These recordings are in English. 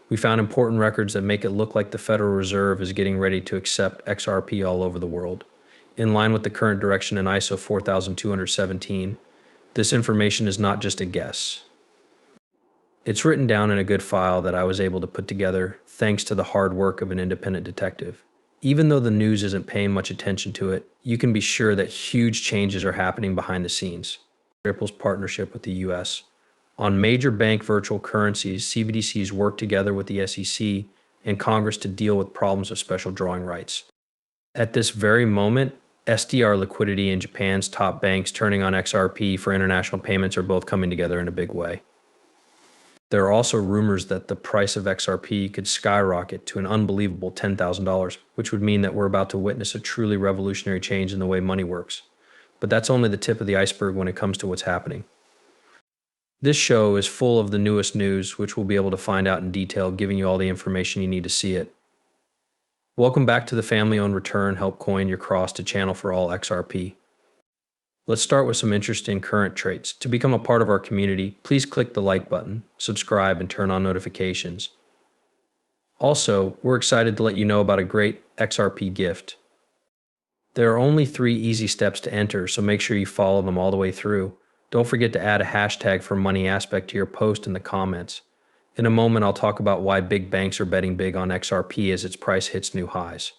We found important records that make it look like the Federal Reserve is getting ready to accept XRP all over the world. In line with the current direction in ISO 4217, this information is not just a guess. It's written down in a good file that I was able to put together thanks to the hard work of an independent detective. Even though the news isn't paying much attention to it, you can be sure that huge changes are happening behind the scenes. Ripple's partnership with the US. On major bank virtual currencies, CBDCs work together with the SEC and Congress to deal with problems of special drawing rights. At this very moment, SDR liquidity and Japan's top banks turning on XRP for international payments are both coming together in a big way. There are also rumors that the price of XRP could skyrocket to an unbelievable $10,000, which would mean that we're about to witness a truly revolutionary change in the way money works. But that's only the tip of the iceberg when it comes to what's happening. This show is full of the newest news, which we'll be able to find out in detail, giving you all the information you need to see it. Welcome back to the family-owned return help coin your cross to channel for all XRP. Let's start with some interesting current traits. To become a part of our community, please click the like button, subscribe, and turn on notifications. Also, we're excited to let you know about a great XRP gift. There are only 3 easy steps to enter, so make sure you follow them all the way through. Don't forget to add a hashtag for money aspect to your post in the comments. In a moment, I'll talk about why big banks are betting big on XRP as its price hits new highs.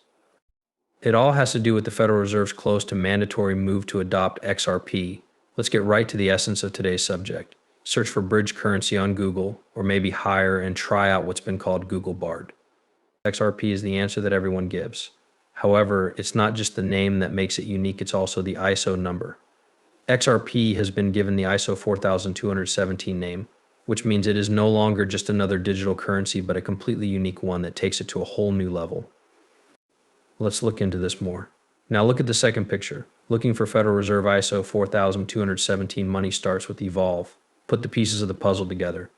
It all has to do with the Federal Reserve's close to mandatory move to adopt XRP. Let's get right to the essence of today's subject. Search for bridge currency on Google, or maybe higher, and try out what's been called Google Bard. XRP is the answer that everyone gives. However, it's not just the name that makes it unique, it's also the ISO number. XRP has been given the ISO 4217 name, which means it is no longer just another digital currency, but a completely unique one that takes it to a whole new level. Let's look into this more. Now look at the second picture. Looking for Federal Reserve ISO 4217 money starts with evolve. Put the pieces of the puzzle together.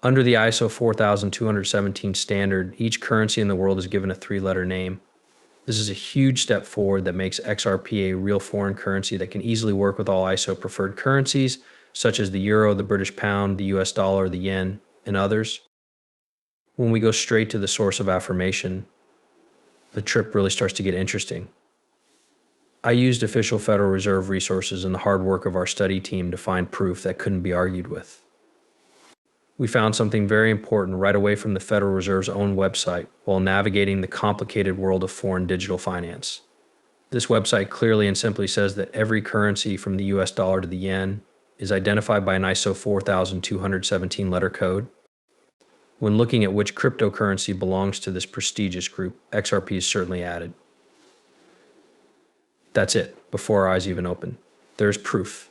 Under the ISO 4217 standard, each currency in the world is given a 3-letter name. This is a huge step forward that makes XRP a real foreign currency that can easily work with all ISO preferred currencies, such as the euro, the British pound, the US dollar, the yen, and others. When we go straight to the source of affirmation, the trip really starts to get interesting. I used official Federal Reserve resources and the hard work of our study team to find proof that couldn't be argued with. We found something very important right away from the Federal Reserve's own website while navigating the complicated world of foreign digital finance. This website clearly and simply says that every currency from the US dollar to the yen is identified by an ISO 4217 letter code. When looking at which cryptocurrency belongs to this prestigious group, XRP is certainly added. That's it, before our eyes even open. There's proof.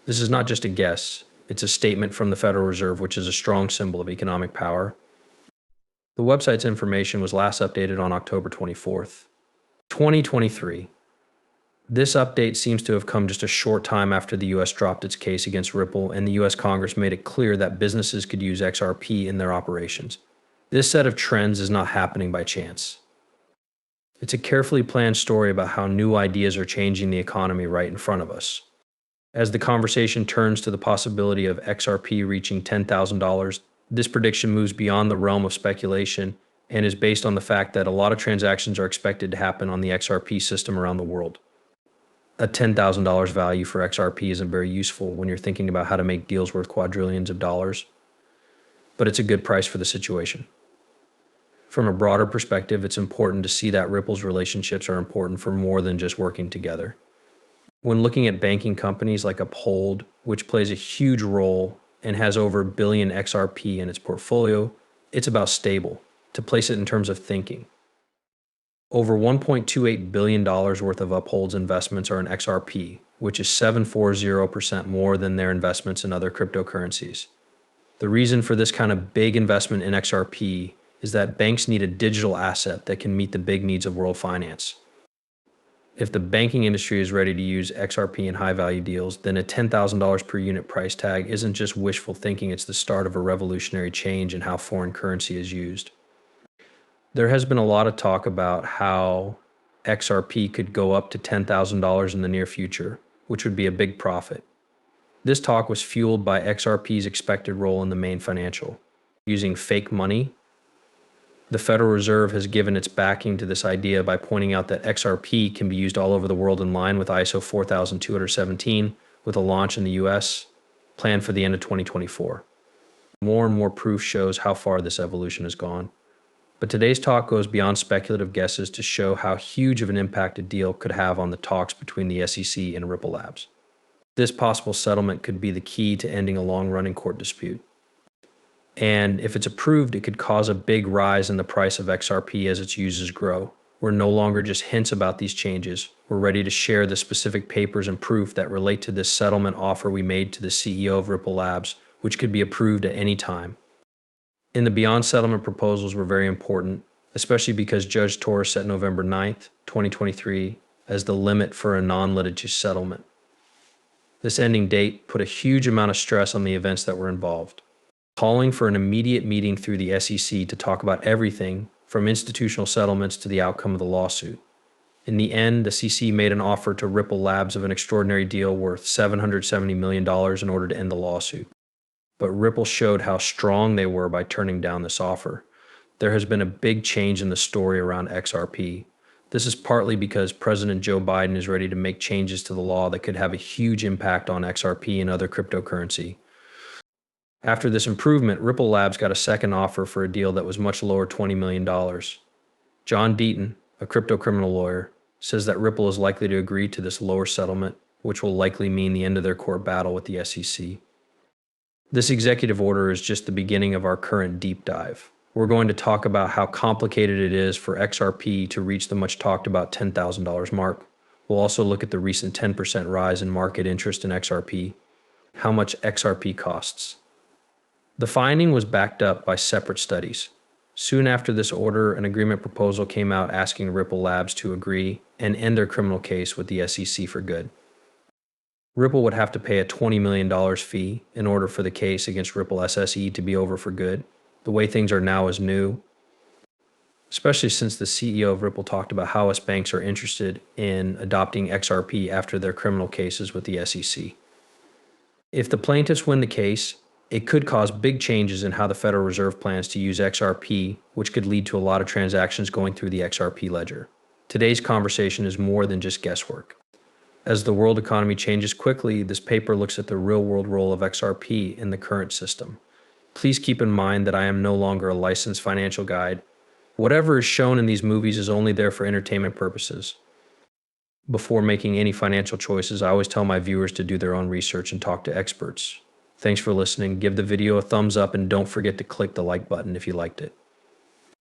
This is not just a guess, it's a statement from the Federal Reserve, which is a strong symbol of economic power. The website's information was last updated on October 24th, 2023. This update seems to have come just a short time after the US dropped its case against Ripple and the US Congress made it clear that businesses could use XRP in their operations. This set of trends is not happening by chance. It's a carefully planned story about how new ideas are changing the economy right in front of us. As the conversation turns to the possibility of XRP reaching $10,000, this prediction moves beyond the realm of speculation and is based on the fact that a lot of transactions are expected to happen on the XRP system around the world. A $10,000 value for XRP isn't very useful when you're thinking about how to make deals worth quadrillions of dollars, but it's a good price for the situation. From a broader perspective, it's important to see that Ripple's relationships are important for more than just working together. When looking at banking companies like Uphold, which plays a huge role and has over 1 billion XRP in its portfolio, it's about stable, to place it in terms of thinking. Over $1.28 billion worth of Uphold's investments are in XRP, which is 740% more than their investments in other cryptocurrencies. The reason for this kind of big investment in XRP is that banks need a digital asset that can meet the big needs of world finance. If the banking industry is ready to use XRP in high-value deals, then a $10,000 per unit price tag isn't just wishful thinking, it's the start of a revolutionary change in how foreign currency is used. There has been a lot of talk about how XRP could go up to $10,000 in the near future, which would be a big profit. This talk was fueled by XRP's expected role in the main financial. using fake money. The Federal Reserve has given its backing to this idea by pointing out that XRP can be used all over the world in line with ISO 4217, with a launch in the US planned for the end of 2024. More and more proof shows how far this evolution has gone. But today's talk goes beyond speculative guesses to show how huge of an impact a deal could have on the talks between the SEC and Ripple Labs. This possible settlement could be the key to ending a long-running court dispute. And if it's approved, it could cause a big rise in the price of XRP as its users grow. We're no longer just hints about these changes. We're ready to share the specific papers and proof that relate to this settlement offer we made to the CEO of Ripple Labs, which could be approved at any time. In the Beyond Settlement proposals were very important, especially because Judge Torres set November 9th, 2023 as the limit for a non-litigious settlement. This ending date put a huge amount of stress on the events that were involved, calling for an immediate meeting through the SEC to talk about everything from institutional settlements to the outcome of the lawsuit. In the end, the CC made an offer to Ripple Labs of an extraordinary deal worth $770 million in order to end the lawsuit. But Ripple showed how strong they were by turning down this offer. There has been a big change in the story around XRP. This is partly because President Joe Biden is ready to make changes to the law that could have a huge impact on XRP and other cryptocurrency. After this improvement, Ripple Labs got a second offer for a deal that was much lower, $20 million. John Deaton, a crypto criminal lawyer, says that Ripple is likely to agree to this lower settlement, which will likely mean the end of their court battle with the SEC. This executive order is just the beginning of our current deep dive. We're going to talk about how complicated it is for XRP to reach the much talked about $10,000 mark. We'll also look at the recent 10% rise in market interest in XRP, how much XRP costs. The finding was backed up by separate studies. Soon after this order, an agreement proposal came out asking Ripple Labs to agree and end their criminal case with the SEC for good. Ripple would have to pay a $20 million fee in order for the case against Ripple SSE to be over for good. The way things are now is new, especially since the CEO of Ripple talked about how US banks are interested in adopting XRP after their criminal cases with the SEC. If the plaintiffs win the case, it could cause big changes in how the Federal Reserve plans to use XRP, which could lead to a lot of transactions going through the XRP ledger. Today's conversation is more than just guesswork. As the world economy changes quickly, this paper looks at the real-world role of XRP in the current system. Please keep in mind that I am no longer a licensed financial guide. Whatever is shown in these movies is only there for entertainment purposes. Before making any financial choices, I always tell my viewers to do their own research and talk to experts. Thanks for listening. Give the video a thumbs up and don't forget to click the like button if you liked it.